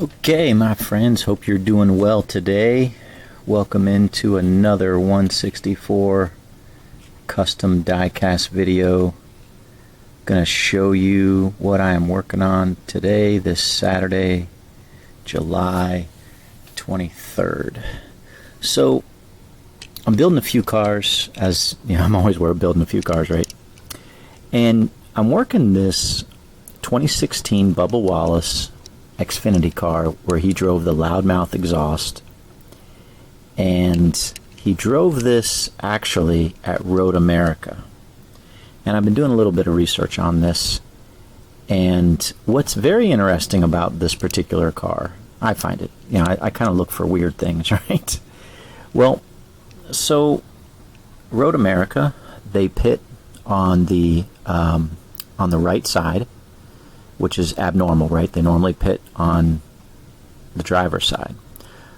Okay, my friends, hope you're doing well today. Welcome into another 164 custom diecast video. Gonna show you what I am working on today, this Saturday, July 23rd. So, I'm building a few cars, as you know, I'm always building a few cars, right? And I'm working this 2016 Bubba Wallace Xfinity car where he drove the loudmouth exhaust, and he drove this actually at Road America. And I've been doing a little bit of research on this, and what's very interesting about this particular car, I find it, you know, I kind of look for weird things, right? Well, so Road America, they pit on the right side, which is abnormal, right? They normally pit on the driver's side.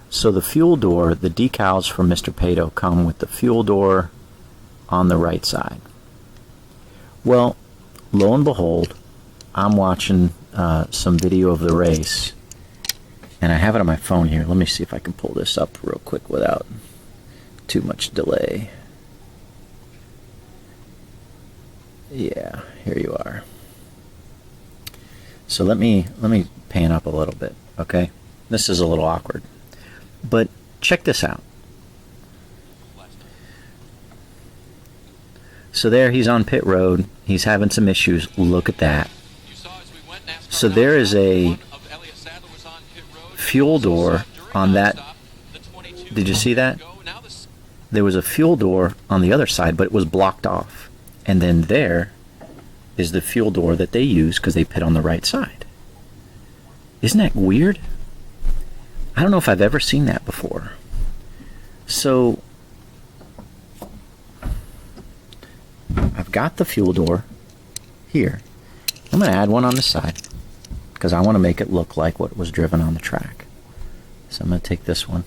So the fuel door, the decals from Mr. Pato come with the fuel door on the right side. Well, lo and behold, I'm watching some video of the race, and I have it on my phone here. Let me see if I can pull this up real quick without too much delay. Yeah, here you are. So let me pan up a little bit, okay? This is a little awkward, but check this out. So there he's on pit road. He's having some issues. Look at that. So there is a fuel door on that. Did you see that? There was a fuel door on the other side, but it was blocked off. And then there is the fuel door that they use because they pit on the right side. Isn't that weird? I don't know if I've ever seen that before. So I've got the fuel door here. I'm going to add one on the side because I want to make it look like what was driven on the track. So I'm going to take this one,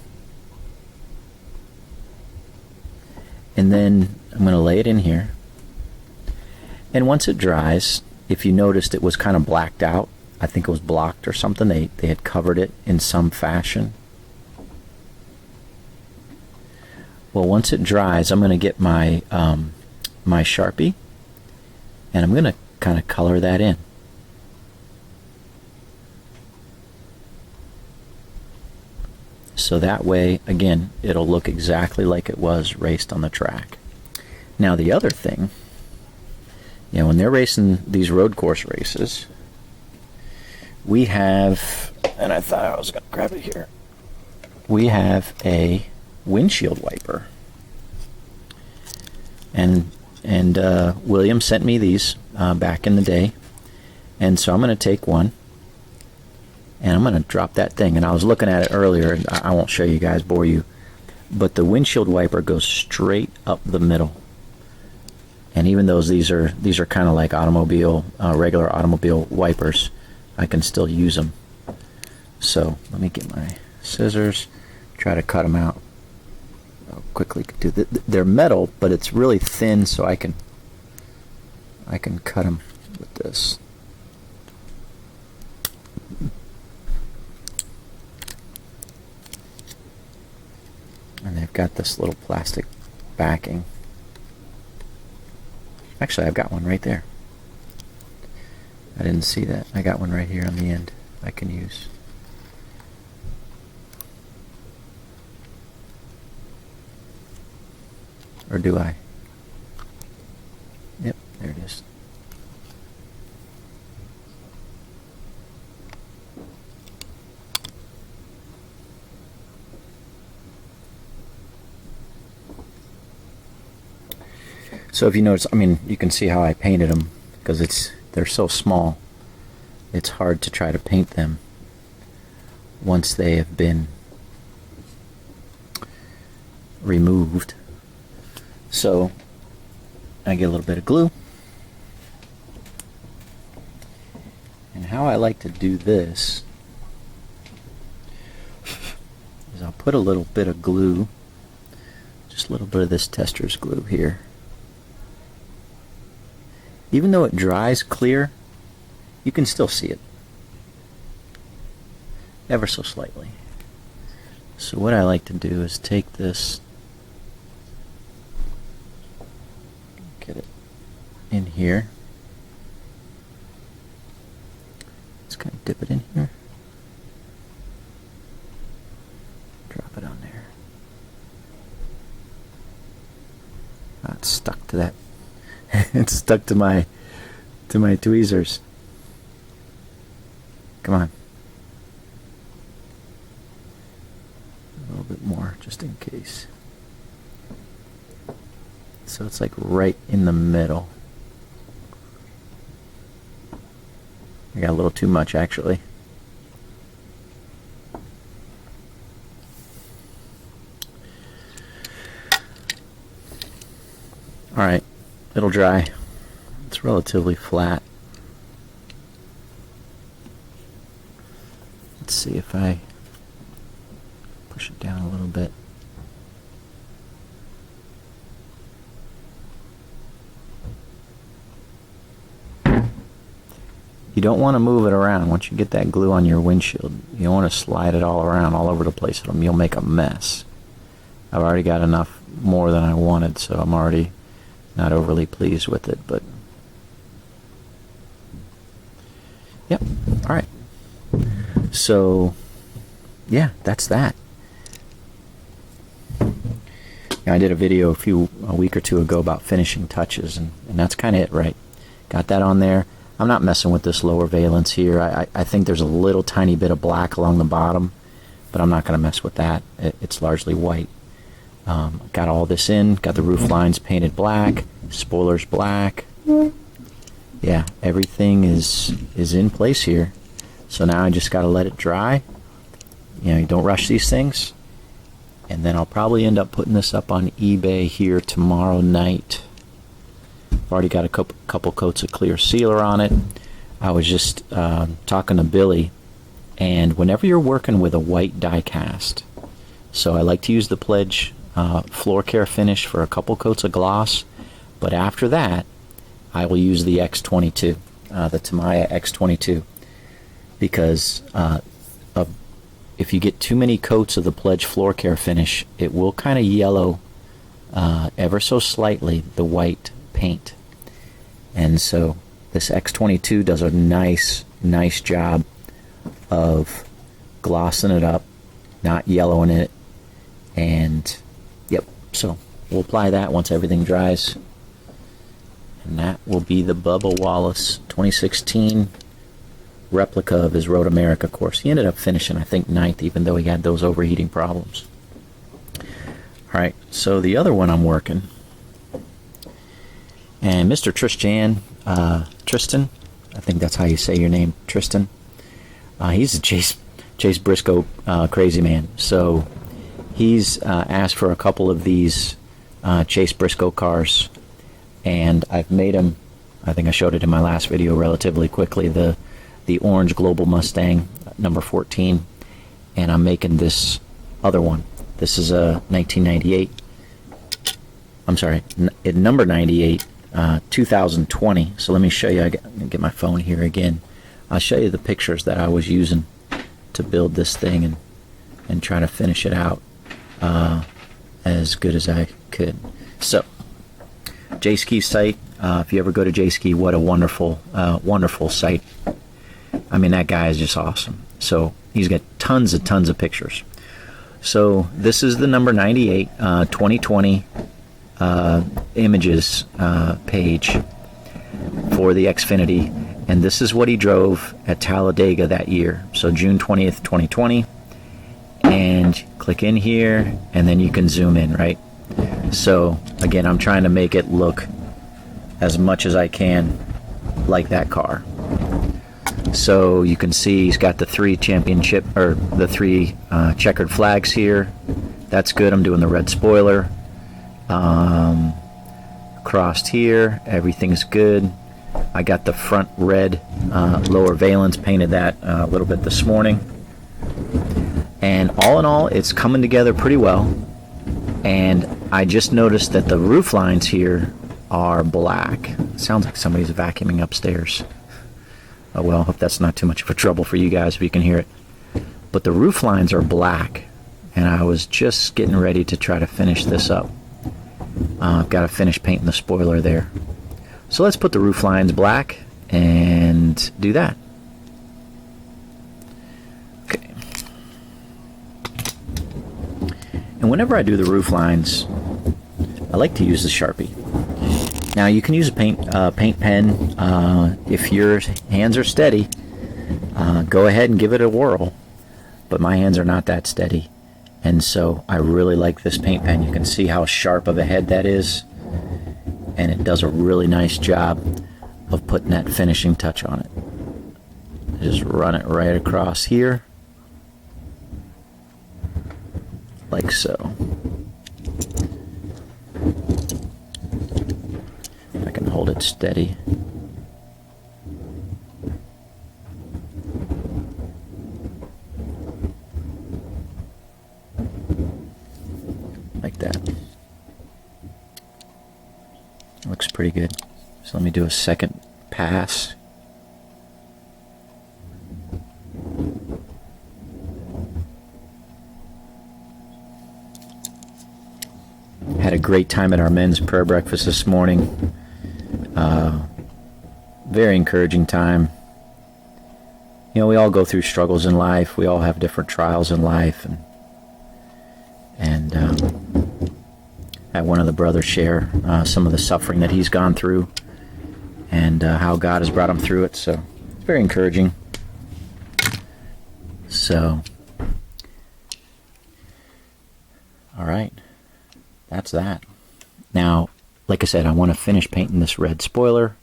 and then I'm going to lay it in here. And once it dries, if you noticed, it was kind of blacked out. I think it was blocked or something. They had covered it in some fashion. Well, once it dries, I'm going to get my my Sharpie, and I'm going to kind of color that in. So that way, again, it'll look exactly like it was raced on the track. Now the other thing, you know, when they're racing these road course races, we have, and I thought I was going to grab it here, we have a windshield wiper. And William sent me these back in the day. And so I'm going to take one, and I'm going to drop that thing. And I was looking at it earlier, and I won't show you guys, bore you, but the windshield wiper goes straight up the middle. And even though these are kind of like automobile, regular automobile wipers, I can still use them. So let me get my scissors, try to cut them out. I'll quickly do that. They're metal, but it's really thin, so I can cut them with this. And they've got this little plastic backing. Actually, I've got one right there. I didn't see that. I got one right here on the end I can use. Or do I? Yep, there it is. So if you notice, I mean, you can see how I painted them because they're so small. It's hard to try to paint them once they have been removed. So I get a little bit of glue, and how I like to do this is I'll put a little bit of glue, just a little bit of this tester's glue here. Even though it dries clear, you can still see it. ever so slightly. So what I like to do is take this, get it in here. Just kind of dip it in here. Drop it on there. It's stuck to that. It's stuck to my tweezers. Come on. A little bit more, just in case. So it's like right in the middle. I got a little too much, actually. Alright, it'll dry. It's relatively flat. Let's see if I push it down a little bit. You don't want to move it around. Once you get that glue on your windshield, you don't want to slide it all around, all over the place. You'll make a mess. I've already got enough more than I wanted, so I'm already not overly pleased with it, but yep. All right. So yeah, that's that. I did a video a week or two ago about finishing touches, and that's kind of it, right? Got that on there. I'm not messing with this lower valence here. I think there's a little tiny bit of black along the bottom, but I'm not going to mess with that. It's largely white. Got all this in, got the roof lines painted black, spoilers black. Yeah, everything is in place here. So now I just got to let it dry. You know, you don't rush these things. And then I'll probably end up putting this up on eBay here tomorrow night. I've already got a couple coats of clear sealer on it. I was just talking to Billy, and whenever you're working with a white die cast, so I like to use the Pledge floor care finish for a couple coats of gloss, but after that I will use the X22, the Tamiya X22, because if you get too many coats of the Pledge floor care finish, it will kind of yellow ever so slightly the white paint. And so this X22 does a nice job of glossing it up, not yellowing it. And yep, so we'll apply that once everything dries, and that will be the Bubba Wallace 2016 replica of his Road America course. He ended up finishing, I think, 9th, even though he had those overheating problems. Alright, so the other one I'm working, and Mr. Tristan, I think that's how you say your name, Tristan. He's a Chase Briscoe crazy man. So he's asked for a couple of these Chase Briscoe cars, and I've made him, I think I showed it in my last video relatively quickly, the orange Global Mustang number 14, and I'm making this other one. This is a 1998, I'm sorry, number 98, 2020. So let me show you. I get my phone here again. I'll show you the pictures that I was using to build this thing and try to finish it out as good as I could. So J-Ski's site, if you ever go to J-Ski, what a wonderful site. I mean, that guy is just awesome. So he's got tons of pictures. So this is the number 98 2020 images page for the Xfinity, and this is what he drove at Talladega that year. So June 20th 2020, and click in here and then you can zoom in, right? So again, I'm trying to make it look as much as I can like that car. So you can see he's got the three championship, or the three checkered flags here. That's good. I'm doing the red spoiler. Crossed here, everything's good. I got the front red lower valence, painted that a little bit this morning. And all in all, it's coming together pretty well. And I just noticed that the roof lines here are black. It sounds like somebody's vacuuming upstairs. Oh well, hope that's not too much of a trouble for you guys if you can hear it. but the roof lines are black, and I was just getting ready to try to finish this up. I've got to finish painting the spoiler there. So let's put the roof lines black and do that. Okay. And whenever I do the roof lines, I like to use the Sharpie. Now you can use a paint pen if your hands are steady. Go ahead and give it a whirl, but my hands are not that steady, and so I really like this paint pen. You can see how sharp of a head that is, and it does a really nice job of putting that finishing touch on it. Just run it right across here, like so. If I can hold it steady. Like that. Looks pretty good. So let me do a second pass. Had a great time at our men's prayer breakfast this morning. Very encouraging time. You know, we all go through struggles in life. We all have different trials in life, and I had one of the brothers share some of the suffering that he's gone through, and how God has brought him through it. So it's very encouraging. So, all right, that's that. Now, like I said, I want to finish painting this red spoiler.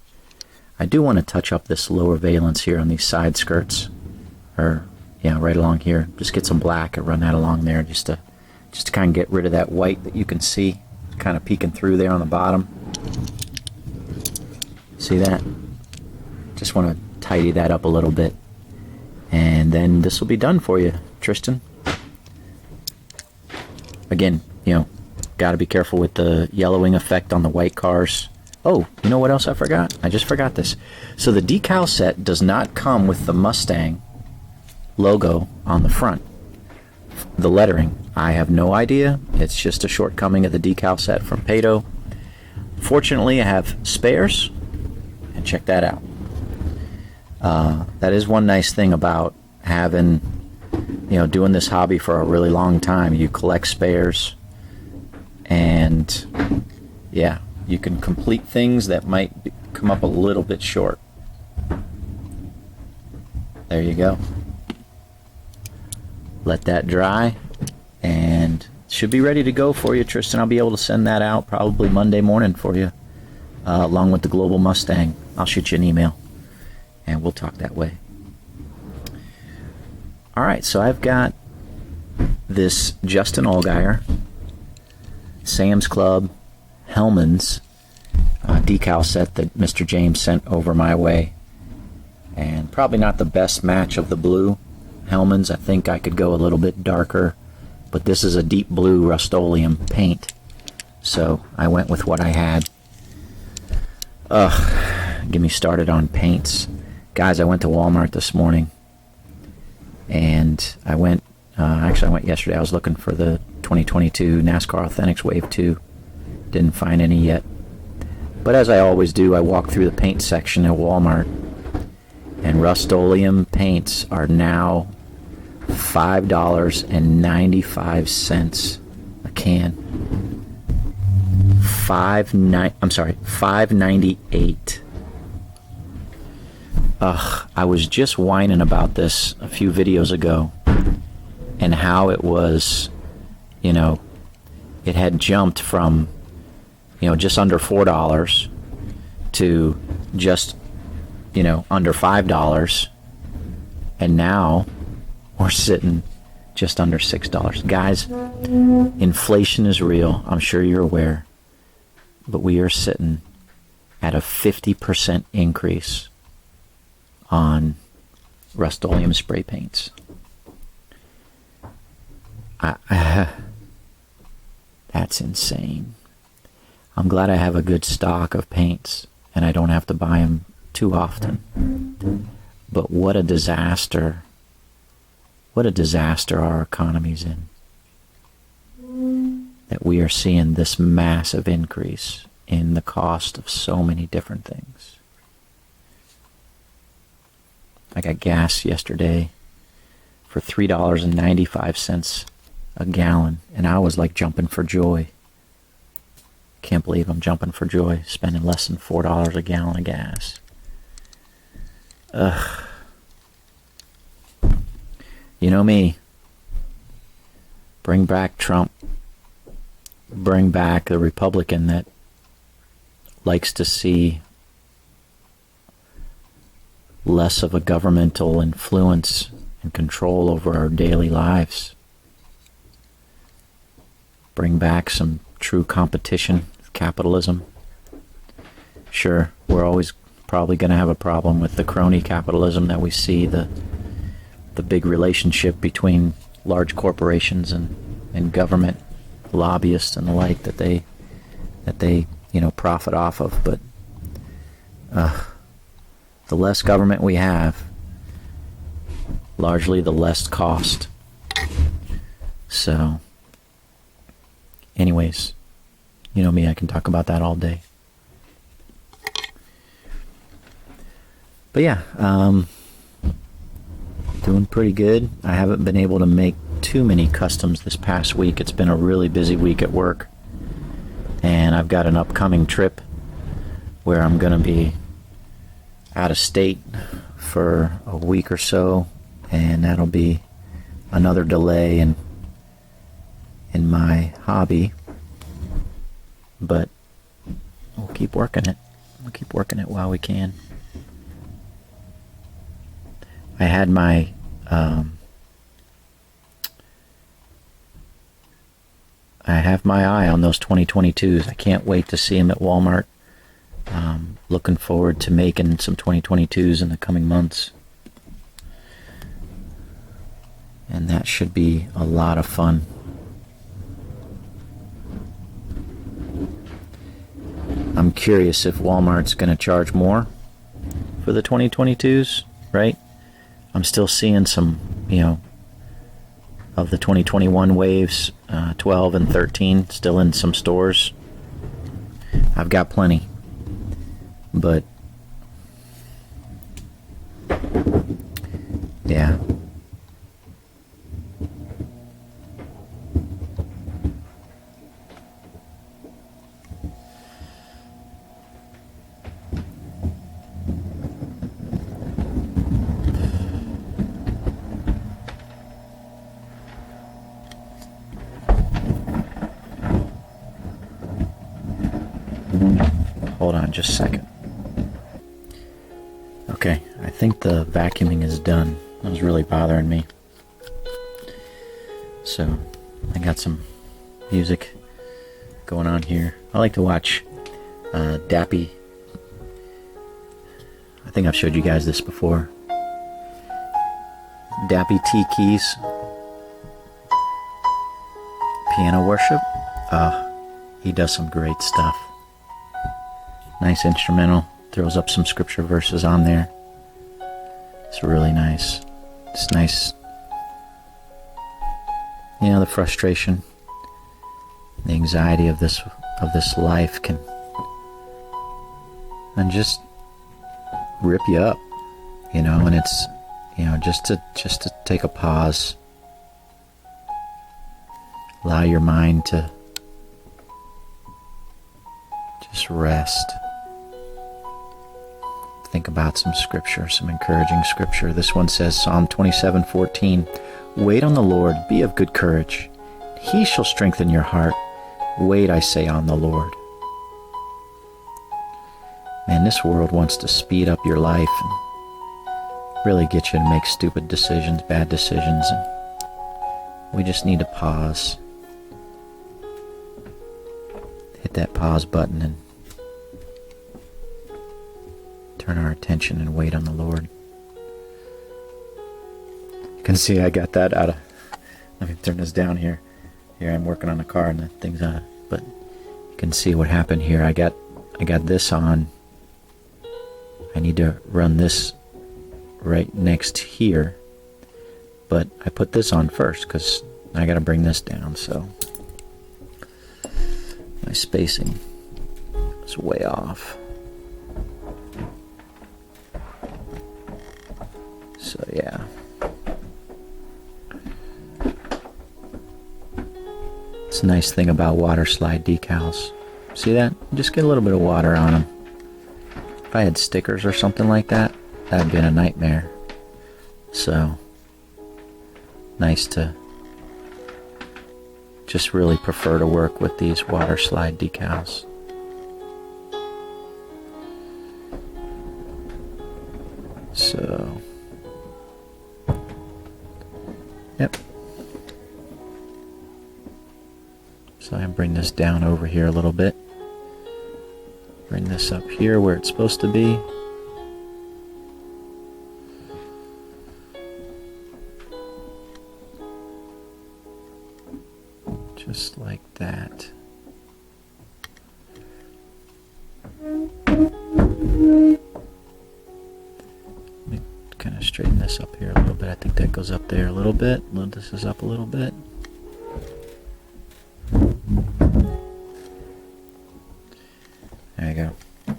I do want to touch up this lower valance here on these side skirts, or yeah, right along here. Just get some black and run that along there, just to kind of get rid of that white that you can see kind of peeking through there on the bottom. See that? Just want to tidy that up a little bit, and then this will be done for you, Tristan. Again, you know, got to be careful with the yellowing effect on the white cars. Oh, you know what else I forgot? I just forgot this. So the decal set does not come with the Mustang logo on the front. The lettering, I have no idea. It's just a shortcoming of the decal set from Pato. Fortunately, I have spares, and check that out. That is one nice thing about having, you know, doing this hobby for a really long time. You collect spares, and yeah, you can complete things that might come up a little bit short. There you go. Let that dry, and it should be ready to go for you, Tristan. I'll be able to send that out probably Monday morning for you, along with the Global Mustang. I'll shoot you an email, and we'll talk that way. All right, so I've got this Justin Allgeier, Sam's Club, Hellman's decal set that Mr. James sent over my way, and probably not the best match of the blue. Hellman's, I think I could go a little bit darker, but this is a deep blue Rust-Oleum paint, so I went with what I had. Get me started on paints. Guys, I went to Walmart this morning, and I went yesterday. I was looking for the 2022 NASCAR Authentics Wave 2. Didn't find any yet. But as I always do, I walk through the paint section at Walmart, and Rust-Oleum paints are now $5.95 a can. $5.98. I was just whining about this a few videos ago, and how it was, you know, it had jumped from, you know, just under $4 to just, you know, under $5, and now we're sitting just under $6. Guys, inflation is real. I'm sure you're aware, but we are sitting at a 50% increase on Rust-Oleum spray paints. That's insane. I'm glad I have a good stock of paints, and I don't have to buy them too often. But what a disaster what a disaster our economy's in. That we are seeing this massive increase in the cost of so many different things. I got gas yesterday for $3.95 a gallon, and I was like jumping for joy. Can't believe I'm jumping for joy, spending less than $4 a gallon of gas. Ugh. You know me. Bring back Trump. Bring back the Republican that likes to see less of a governmental influence and control over our daily lives. Bring back some true competition with capitalism. Sure, we're always probably going to have a problem with the crony capitalism that we see, the big relationship between large corporations and government lobbyists and the like that they profit off of. But the less government we have, largely the less cost. So anyways, you know me, I can talk about that all day. But yeah, doing pretty good. I haven't been able to make too many customs this past week. It's been a really busy week at work, and I've got an upcoming trip where I'm going to be out of state for a week or so, and that'll be another delay in my hobby. But we'll keep working it. We'll keep working it while we can. I had my I have my eye on those 2022s. I can't wait to see them at Walmart. Looking forward to making some 2022s in the coming months. And that should be a lot of fun. I'm curious if Walmart's going to charge more for the 2022s, right? I'm still seeing some, of the 2021 waves, 12 and 13, still in some stores. I've got plenty. But, yeah. Hold on just a second. Okay, I think the vacuuming is done. That was really bothering me. So, I got some music going on here. I like to watch Dappy. I think I've showed you guys this before. Dappy T Keys. Piano worship. He does some great stuff. Nice instrumental. Throws up some scripture verses on there. It's really nice. It's nice. The frustration, the anxiety of this life can just rip you up, and it's just to take a pause, allow your mind to just rest. Think about some scripture, some encouraging scripture. This one says, Psalm 27:14, "Wait on the Lord, be of good courage. He shall strengthen your heart. Wait, I say, on the Lord." Man, this world wants to speed up your life and really get you to make stupid decisions, bad decisions, and we just need to pause. Hit that pause button and turn our attention and wait on the Lord. You can see I got that out of... Let me turn this down here. Here I'm working on the car and the thing's on it. But you can see what happened here. I got this on. I need to run this right next here. but I put this on first because I got to bring this down, so my spacing is way off. So yeah. It's a nice thing about water slide decals. See that? Just get a little bit of water on them. If I had stickers or something like that, that would have been a nightmare. So, nice to just really prefer to work with these water slide decals. So, yep. So I bring this down over here a little bit. Bring this up here where it's supposed to be. Just like that. Let me kind of straighten this up here a little bit. I think that goes up there a little bit. This is up a little bit. There you go.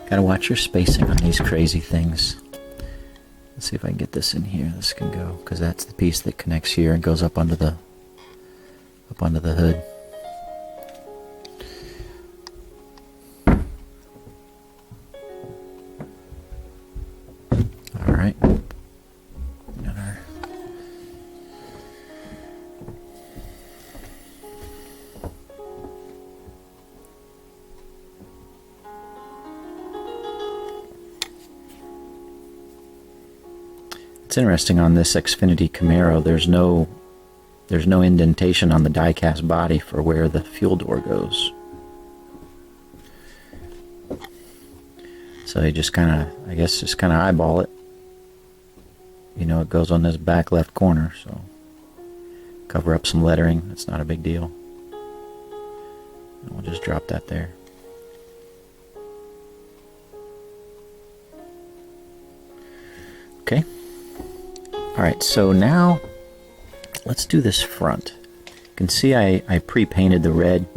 Gotta watch your spacing on these crazy things. Let's see if I can get this in here. This can go, because that's the piece that connects here and goes up under the hood. All right. Got our It's interesting on this Xfinity Camaro, there's no indentation on the die-cast body for where the fuel door goes. So you just kind of, I guess, just kind of eyeball it. You know, it goes on this back left corner, so cover up some lettering. That's not a big deal. And we'll just drop that there. Okay. Alright, so now let's do this front. You can see I pre-painted the red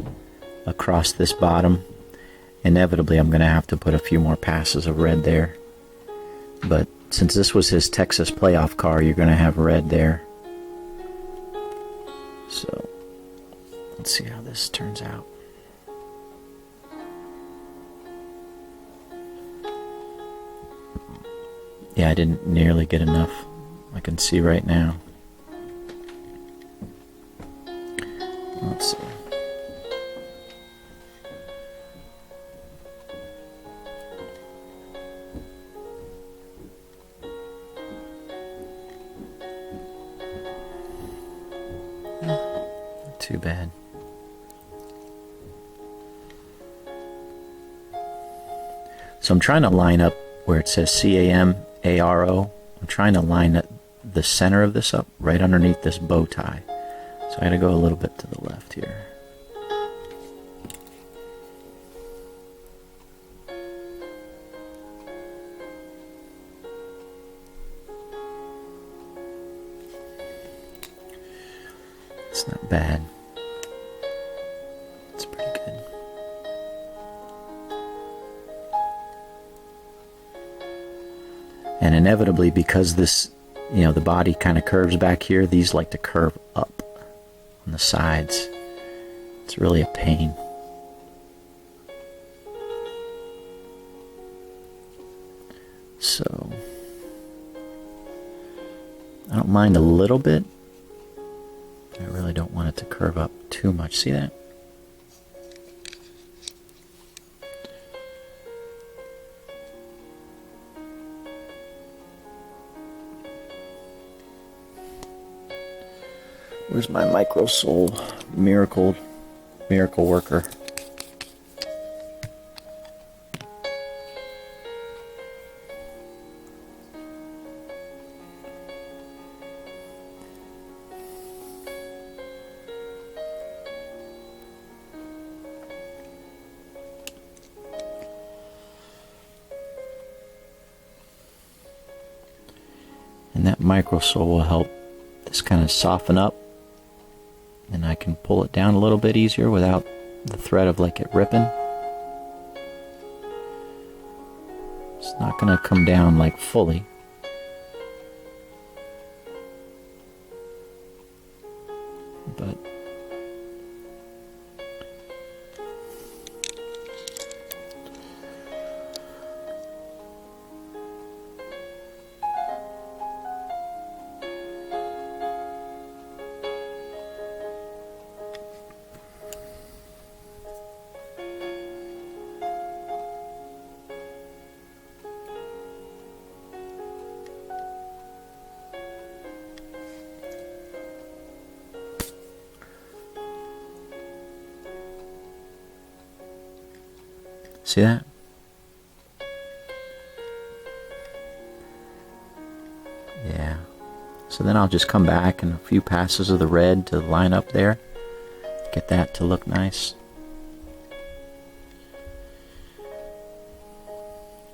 across this bottom. Inevitably I'm going to have to put a few more passes of red there. But since this was his Texas playoff car, you're going to have red there. So let's see how this turns out. Yeah, I didn't nearly get enough. I can see right now. Let's see. Not too bad. So I'm trying to line up where it says CAMARO. I'm trying to line the center of this up right underneath this bow tie. So I gotta go a little bit to the left here. It's not bad. It's pretty good. And inevitably, because this, you know, the body kind of curves back here, these like to curve up on the sides. It's really a pain. So I don't mind a little bit. I really don't want it to curve up too much. See that? Where's my Micro Soul Miracle Worker? And And that microsole will help this kind of soften up, and I can pull it down a little bit easier without the threat of like it ripping. It's not going to come down like fully. But see that? Yeah. So then I'll just come back and a few passes of the red to line up there. Get that to look nice.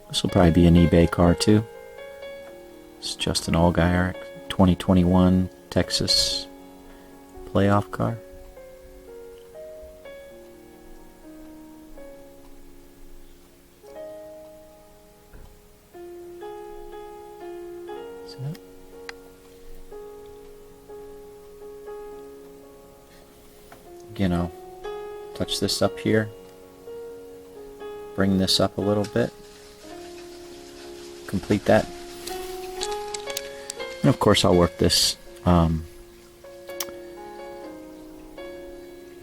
This will probably be an eBay car too. It's just an Allgeier 2021 Texas playoff car. Again, I'll touch this up here, bring this up a little bit, complete that, and of course I'll work this. Yeah,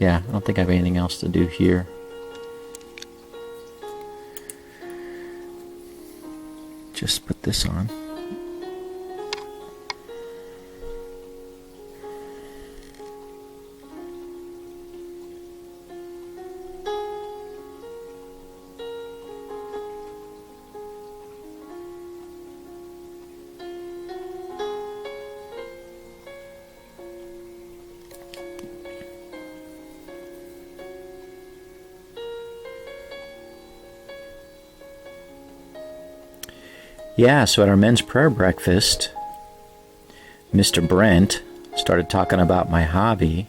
I don't think I have anything else to do here. Just put this on. Yeah, so at our men's prayer breakfast, Mr. Brent started talking about my hobby,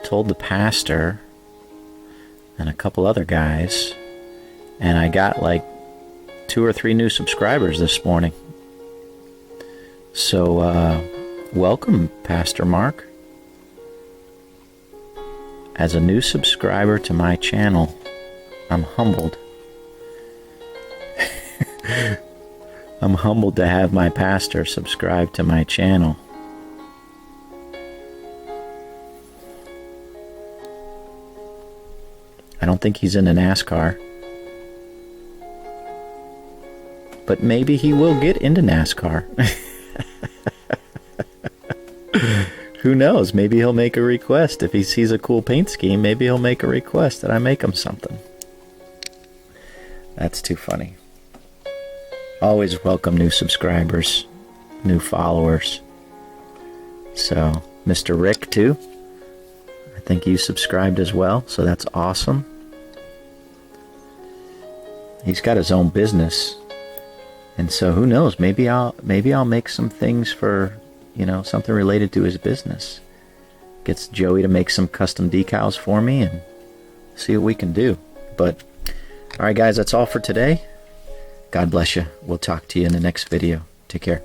told the pastor and a couple other guys, and I got like 2 or 3 new subscribers this morning. So, welcome, Pastor Mark, as a new subscriber to my channel. I'm humbled. I'm humbled to have my pastor subscribe to my channel. I don't think he's into NASCAR, but maybe he will get into NASCAR. Who knows? Maybe he'll make a request. If he sees a cool paint scheme, maybe he'll make a request that I make him something. That's too funny. Always welcome new subscribers, new followers. So, Mr. Rick, too. I think you subscribed as well, so that's awesome. He's got his own business. And so, who knows? Maybe I'll make some things for, something related to his business. Gets Joey to make some custom decals for me and see what we can do. But, all right, guys, that's all for today. God bless you. We'll talk to you in the next video. Take care.